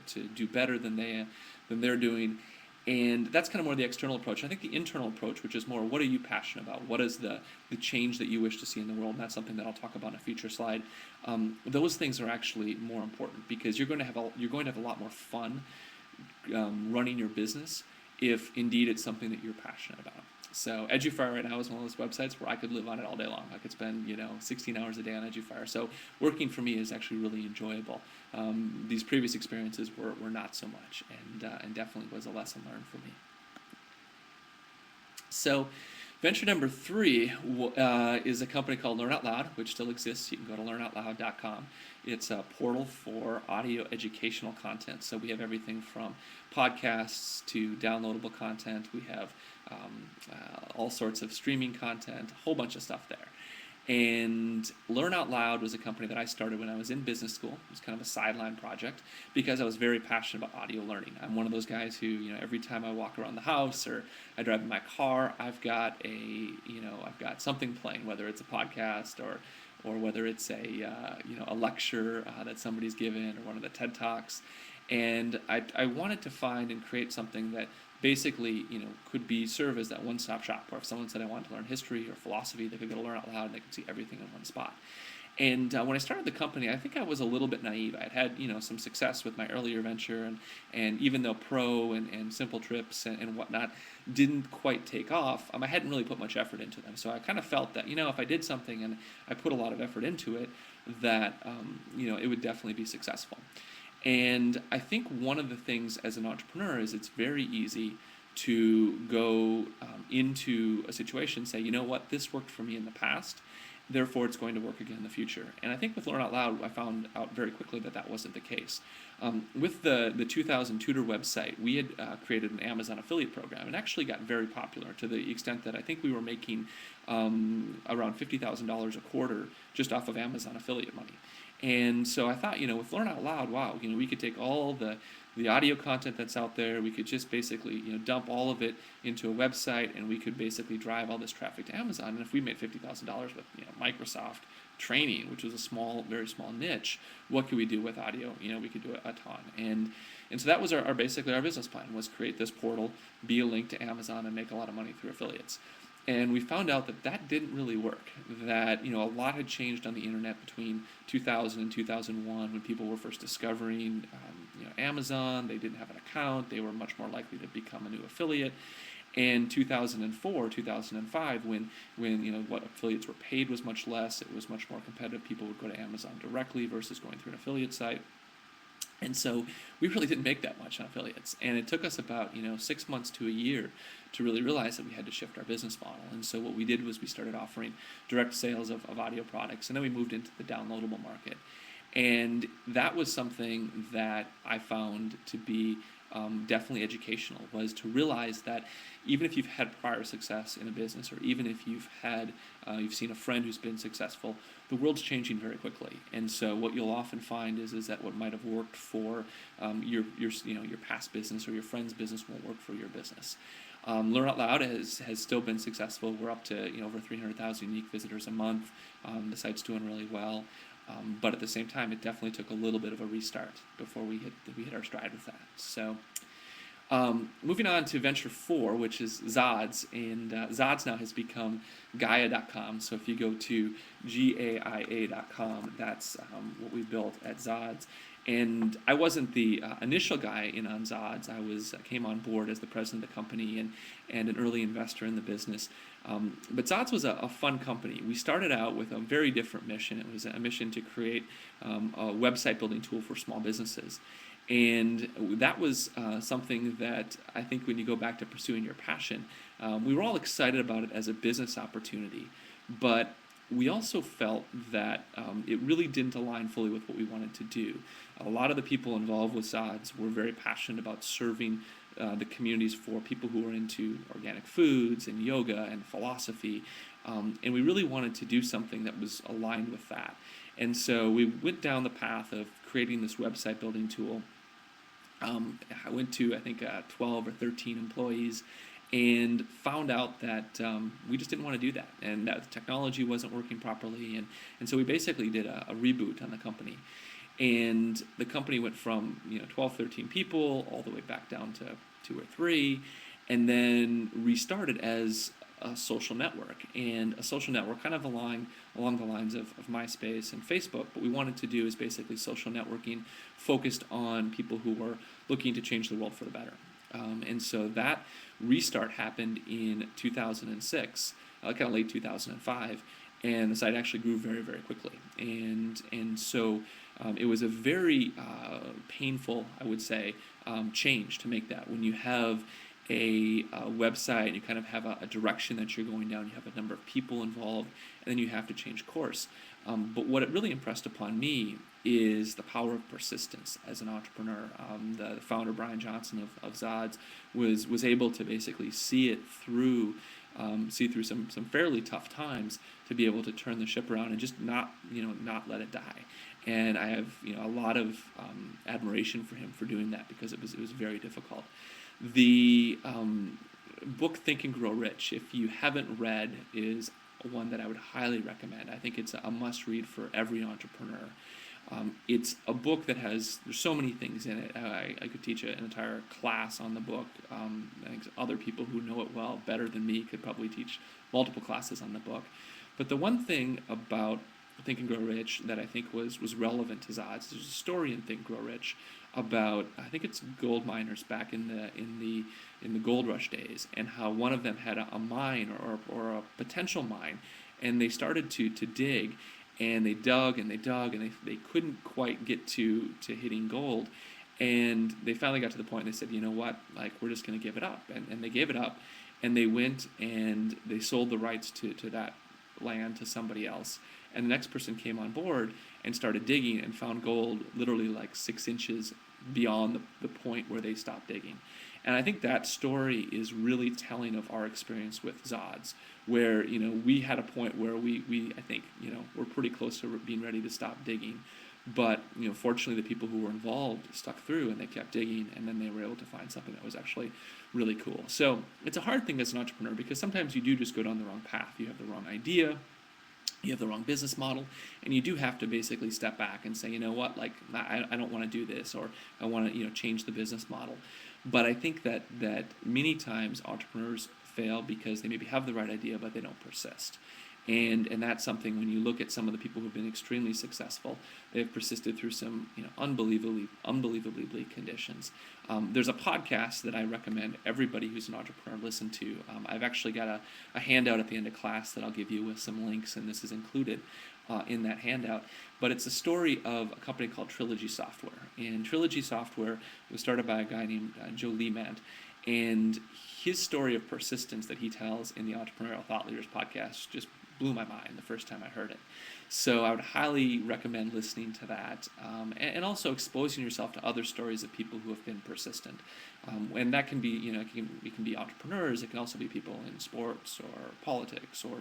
to do better than they're doing. And that's kind of more the external approach. I think the internal approach, which is more, what are you passionate about? What is the change that you wish to see in the world? And that's something that I'll talk about in a future slide. Those things are actually more important, because you're going to have a lot more fun running your business if indeed it's something that you're passionate about. So EduFire right now is one of those websites where I could live on it all day long. I could spend 16 hours a day on EduFire. So working for me is actually really enjoyable. These previous experiences were not so much, and definitely was a lesson learned for me. So venture number 3 is a company called Learn Out Loud, which still exists. You can go to learnoutloud.com. It's a portal for audio educational content. So we have everything from podcasts to downloadable content. We have all sorts of streaming content, a whole bunch of stuff there. And Learn Out Loud was a company that I started when I was in business school. It was kind of a sideline project because I was very passionate about audio learning. I'm one of those guys who, every time I walk around the house or I drive in my car, I've got something playing, whether it's a podcast or whether it's a lecture that somebody's given, or one of the TED Talks. And I wanted to find and create something that basically, could serve as that one-stop shop. Or if someone said I wanted to learn history or philosophy, they could go to Learn Out Loud and they could see everything in one spot. And when I started the company, I think I was a little bit naive. I had some success with my earlier venture, and even though Pro and Simple Trips and whatnot didn't quite take off, I hadn't really put much effort into them. So I kind of felt that, if I did something and I put a lot of effort into it, that it would definitely be successful. And I think one of the things as an entrepreneur is it's very easy to go into a situation and say, you know what, this worked for me in the past, therefore it's going to work again in the future. And I think with Learn Out Loud, I found out very quickly that wasn't the case. With the 2000 Tutor website, we had created an Amazon affiliate program. It actually got very popular to the extent that I think we were making around $50,000 a quarter just off of Amazon affiliate money. And so I thought, with Learn Out Loud, wow, we could take all the audio content that's out there, we could just basically, dump all of it into a website, and we could basically drive all this traffic to Amazon. And if we made $50,000 with, Microsoft training, which was a very small niche, what could we do with audio? We could do a ton. And so that was basically our business plan, was create this portal, be a link to Amazon, and make a lot of money through affiliates. And we found out that didn't really work, that a lot had changed on the internet between 2000 and 2001 when people were first discovering Amazon. They didn't have an account. They were much more likely to become a new affiliate. And 2004, 2005, when what affiliates were paid was much less, it was much more competitive. People would go to Amazon directly versus going through an affiliate site. And so we really didn't make that much on affiliates. And it took us about 6 months to a year to really realize that we had to shift our business model. And so what we did was we started offering direct sales of audio products, and then we moved into the downloadable market. And that was something that I found to be definitely educational, was to realize that even if you've had prior success in a business, or even if you've seen a friend who's been successful, the world's changing very quickly. And so what you'll often find is that what might have worked for your past business or your friend's business won't work for your business. Learn Out Loud has still been successful. We're up to over 300,000 unique visitors a month. The site's doing really well. But at the same time, it definitely took a little bit of a restart before we hit our stride with that. So moving on to Venture 4, which is Zods, and Zods now has become Gaia.com. So if you go to GAIA.com, that's what we built at Zods. And I wasn't the initial guy in on Zods. I came on board as the president of the company and an early investor in the business. But Zods was a fun company. We started out with a very different mission. It was a mission to create a website building tool for small businesses. And that was something that I think when you go back to pursuing your passion, we were all excited about it as a business opportunity. But we also felt that it really didn't align fully with what we wanted to do. A lot of the people involved with Zods were very passionate about serving the communities for people who are into organic foods and yoga and philosophy. And we really wanted to do something that was aligned with that. And so we went down the path of creating this website building tool. I went to, I think, 12 or 13 employees and found out that we just didn't want to do that, and that the technology wasn't working properly. And so we basically did a reboot on the company. And the company went from 12, 13 people all the way back down to 2 or 3, and then restarted as a social network, and a social network kind of along the lines of MySpace and Facebook. What we wanted to do is basically social networking focused on people who were looking to change the world for the better. And so that restart happened in 2006, kind of late 2005, and the site actually grew very, very quickly. And so it was a very painful, I would say, change to make that. When you have a website, you kind of have a direction that you're going down, you have a number of people involved, and then you have to change course. But what it really impressed upon me is the power of persistence as an entrepreneur. The founder, Brian Johnson of Zods, was able to basically see through some fairly tough times to be able to turn the ship around and just not let it die. And I have a lot of admiration for him for doing that, because it was very difficult. The book Think and Grow Rich, if you haven't read, is one that I would highly recommend. I think it's a must-read for every entrepreneur. It's a book that there's so many things in it. I could teach an entire class on the book. I think other people who know it well, better than me, could probably teach multiple classes on the book. But the one thing about Think and Grow Rich that I think was relevant to Zods, there's a story in Think and Grow Rich about, I think it's gold miners back in the gold rush days, and how one of them had a mine or a potential mine, and they started to dig, and they dug and they dug, and they couldn't quite get to hitting gold, and they finally got to the point they said, you know what, like, we're just going to give it up, and they gave it up, and they went and they sold the rights to that land to somebody else. And the next person came on board and started digging and found gold literally like 6 inches beyond the point where they stopped digging. And I think that story is really telling of our experience with Zods, where we had a point where we I think we're pretty close to being ready to stop digging, but fortunately the people who were involved stuck through, and they kept digging, and then they were able to find something that was actually really cool. So it's a hard thing as an entrepreneur, because sometimes you do just go down the wrong path. You have the wrong idea, you have the wrong business model, and you do have to basically step back and say, you know what, like, I don't want to do this, or I want to change the business model. But I think that many times entrepreneurs fail because they maybe have the right idea, but they don't persist. And that's something, when you look at some of the people who've been extremely successful, they've persisted through some unbelievably bleak conditions. There's a podcast that I recommend everybody who's an entrepreneur listen to. I've actually got a handout at the end of class that I'll give you with some links, and this is included in that handout. But it's a story of a company called Trilogy Software. And Trilogy Software was started by a guy named Joe Lehman. And his story of persistence that he tells in the Entrepreneurial Thought Leaders podcast just blew my mind the first time I heard it. So I would highly recommend listening to that, and also exposing yourself to other stories of people who have been persistent. And that can be, it can be entrepreneurs. It can also be people in sports or politics or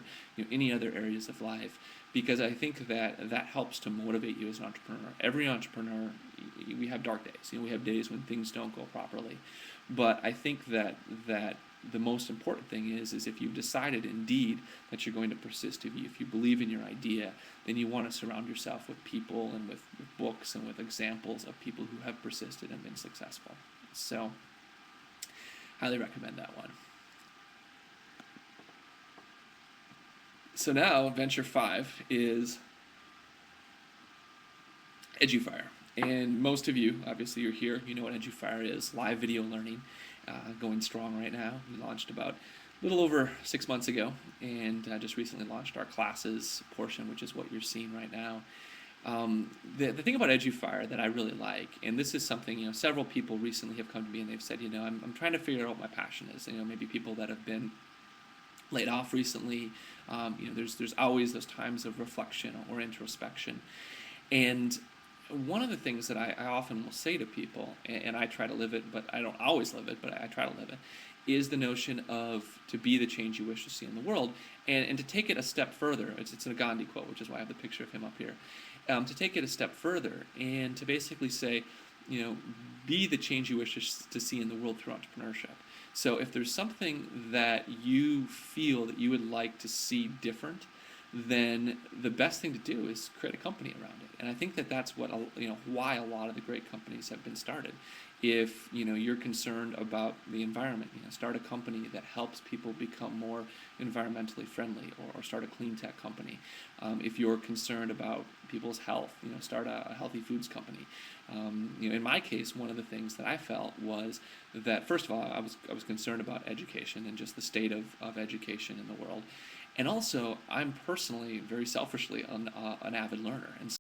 any other areas of life, because I think that helps to motivate you as an entrepreneur. Every entrepreneur, we have dark days. We have days when things don't go properly. But I think that the most important thing is if you've decided indeed that you're going to persist, if you believe in your idea, then you want to surround yourself with people and with books and with examples of people who have persisted and been successful. So, highly recommend that one. So now, Venture 5 is EduFire. And most of you, obviously you're here, you know what EduFire is, live video learning, going strong right now. We launched about a little over 6 months ago, and just recently launched our classes portion, which is what you're seeing right now. The thing about EduFire that I really like, and this is something, several people recently have come to me and they've said, I'm trying to figure out what my passion is. Maybe people that have been laid off recently, there's always those times of reflection or introspection. And one of the things that I often will say to people, and I try to live it, but I don't always live it, but I try to live it, is the notion of to be the change you wish to see in the world, and to take it a step further. It's a Gandhi quote, which is why I have the picture of him up here. To take it a step further and to basically say, be the change you wish to see in the world through entrepreneurship. So if there's something that you feel that you would like to see different, then the best thing to do is create a company around it. And I think that that's what why a lot of the great companies have been started. If you're concerned about the environment, start a company that helps people become more environmentally friendly, or start a clean tech company. If you're concerned about people's health, start a healthy foods company. In my case, one of the things that I felt was that, first of all, I was concerned about education and just the state of education in the world. And also, I'm personally, very selfishly, an avid learner. And